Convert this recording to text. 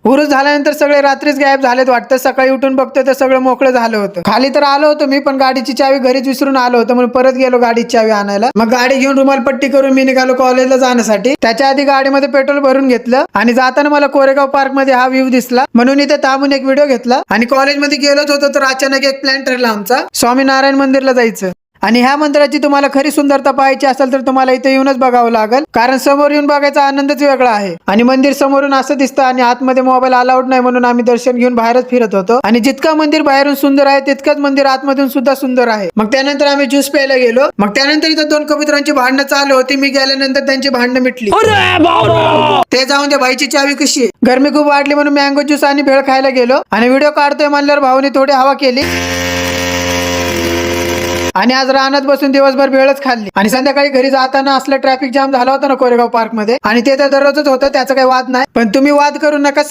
उरूस झाल्यानंतर सगळे रात्रीच गायब झालेत वाटतं. सकाळी उठून बघतोय तर सगळं मोकळं झालं होतं. खाली तर आलो होतो मी, पण गाडीची चावी घरीच विसरून आलो होतो, म्हणून परत गेलो गाडीची चावी आणायला. मग गाडी घेऊन रुमालपट्टी करून मी निघालो कॉलेजला जाण्यासाठी. त्याच्या आधी गाडीमध्ये पेट्रोल भरून घेतलं आणि जाताना मला कोरेगाव पार्क मध्ये हा व्ह्यू दिसला, म्हणून इथे थांबून एक व्हिडिओ घेतला. आणि कॉलेजमध्ये गेलोच होतो तर अचानक एक प्लॅन ठरला आमचा, स्वामीनारायण मंदिरला जायचं. आणि ह्या मंदिराची तुम्हाला खरी सुंदरता पाहायची असेल तर तुम्हाला इथे येऊनच बघावं लागेल, कारण समोर येऊन बघायचा आनंदच वेगळा आहे. आणि मंदिर समोरून असं दिसतं आणि आतमध्ये मोबाईल अलाउड नाही, म्हणून आम्ही दर्शन घेऊन बाहेरच फिरत होतो. आणि जितकं मंदिर बाहेरून सुंदर आहे तितकंच मंदिर आतमधून सुद्धा सुंदर आहे. मग त्यानंतर आम्ही ज्यूस प्यायला गेलो. मग त्यानंतर इथं दोन कबुतरांची भांडणं चालू होती. मी गेल्यानंतर त्यांची भांडणं मिटली. ते जाऊन त्या भाईची चावी कशी आहे. गरमी खूप वाढली म्हणून मँगो ज्यूस आणि भेळ खायला गेलो. आणि व्हिडिओ काढतोय म्हणल्यावर भाऊने थोडी हवा केली आणि आज रानात बसून दिवसभर भेळच खाल्ली. आणि संध्याकाळी घरी जाताना असलं ट्रॅफिक जाम झाला होता ना कोरेगाव पार्क मध्ये, आणि ते तर दररोजच होतं, त्याचा काही वाद नाही. पण तुम्ही वाद करू नका.